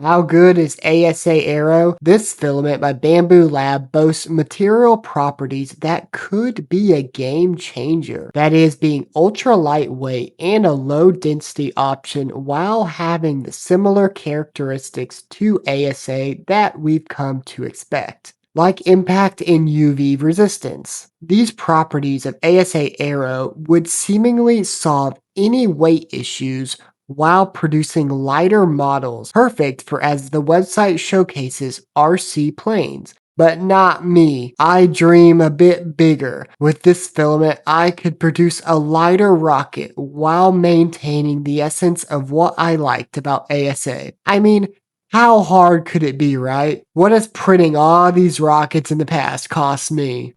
How good is ASA Aero? This filament by Bamboo Lab boasts material properties that could be a game changer. That is, being ultra lightweight and a low density option while having the similar characteristics to ASA that we've come to expect, like impact and UV resistance. These properties of ASA Aero would seemingly solve any weight issues while producing lighter models, perfect for, as the website showcases, RC planes. But not me. I dream a bit bigger. With this filament, I could produce a lighter rocket while maintaining the essence of what I liked about ASA. I mean, how hard could it be, right? What has printing all these rockets in the past cost me?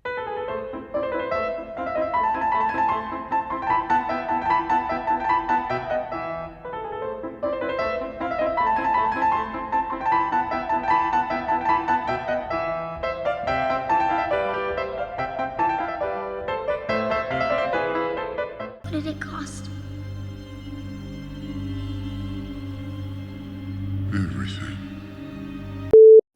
What did it cost? Everything.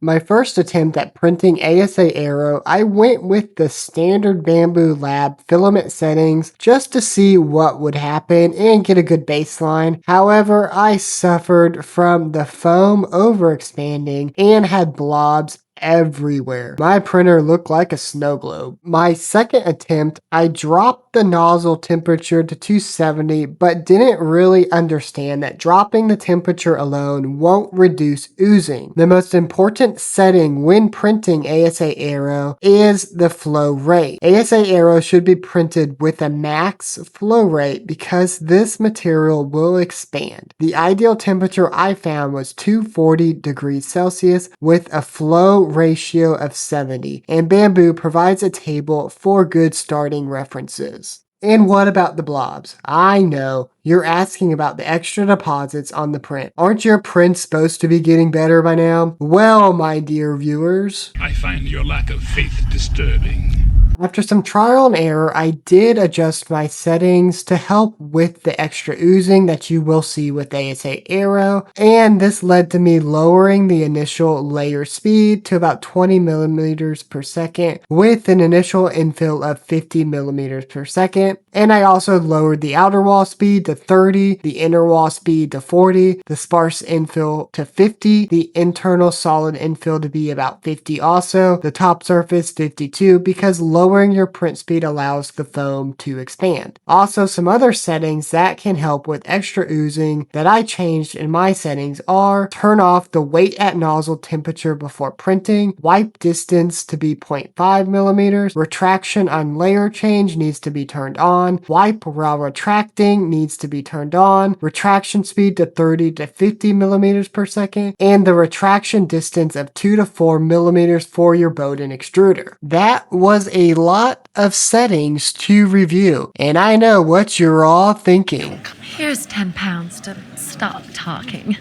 My first attempt at printing ASA Aero, I went with the standard Bamboo Lab filament settings just to see what would happen and get a good baseline. However, I suffered from the foam overexpanding and had blobs everywhere. My printer looked like a snow globe. My second attempt, I dropped the nozzle temperature to 270, but didn't really understand that dropping the temperature alone won't reduce oozing. The most important setting when printing ASA Aero is the flow rate. ASA Aero should be printed with a max flow rate because this material will expand. The ideal temperature I found was 240 degrees Celsius with a flow ratio of 70, and Bamboo provides a table for good starting references. And what about the blobs? I know, you're asking about the extra deposits on the print. Aren't your prints supposed to be getting better by now? Well, my dear viewers, I find your lack of faith disturbing. after some trial and error, I did adjust my settings to help with the extra oozing that you will see with ASA Aero, and this led to me lowering the initial layer speed to about 20 millimeters per second with an initial infill of 50 millimeters per second. And I also lowered the outer wall speed to 30, the inner wall speed to 40, the sparse infill to 50, the internal solid infill to be about 50 also, the top surface 52, because lowering your print speed allows the foam to expand. Also, some other settings that can help with extra oozing that I changed in my settings are turn off the wait at nozzle temperature before printing, wipe distance to be 0.5 millimeters, retraction on layer change needs to be turned on, wipe while retracting needs to be turned on, retraction speed to 30 to 50 millimeters per second, and the retraction distance of 2 to 4 millimeters for your Bowden extruder. That was a lot of settings to review, and I know what you're all thinking. Here's £10 to stop talking.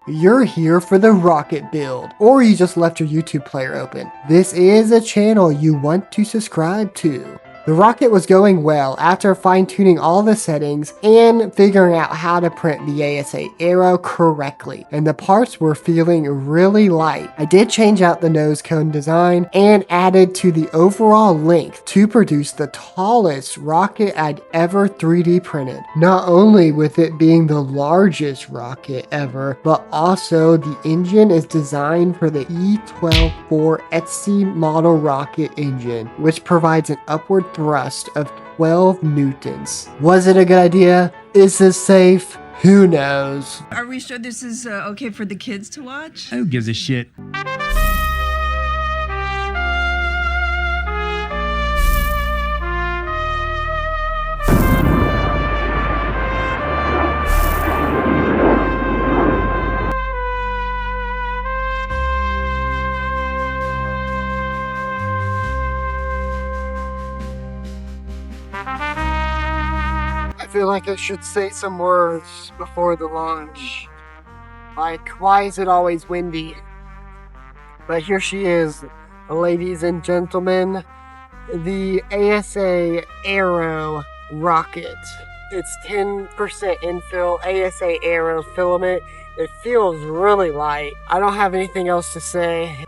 You're here for the rocket build, or you just left your YouTube player open. This is a channel you want to subscribe to. The rocket was going well after fine-tuning all the settings and figuring out how to print the ASA Aero correctly, and the parts were feeling really light. I did change out the nose cone design and added to the overall length to produce the tallest rocket I'd ever 3D printed. Not only with it being the largest rocket ever, but also the engine is designed for the E12-4 ETSI model rocket engine, which provides an upward thrust of 12 newtons. Was it a good idea? Is this safe? Who knows? Are we sure this is okay for the kids to watch? Who gives a shit? I feel like I should say some words before the launch. Like, why is it always windy? But here she is, ladies and gentlemen, the ASA Aero rocket. It's 10% infill ASA Aero Filament. It feels really light. I don't have anything else to say.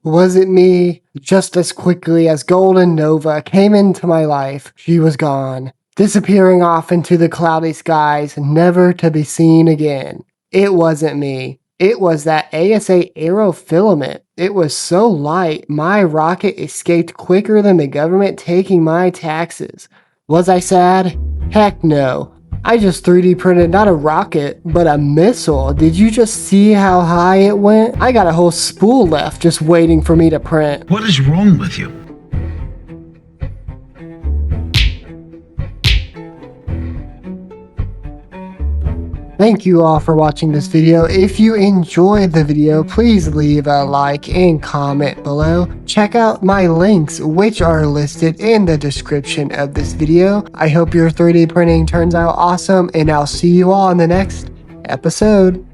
Was it me? Just as quickly as Golden Nova came into my life, she was gone, disappearing off into the cloudy skies, never to be seen again. It wasn't me. It was that ASA Aero Filament. It was so light, my rocket escaped quicker than the government taking my taxes. Was I sad? Heck no. I just 3D printed not a rocket, but a missile. Did you just see how high it went? I got a whole spool left just waiting for me to print. What is wrong with you? Thank you all for watching this video. If you enjoyed the video, please leave a like and comment below. Check out my links, which are listed in the description of this video. I hope your 3D printing turns out awesome, and I'll see you all in the next episode.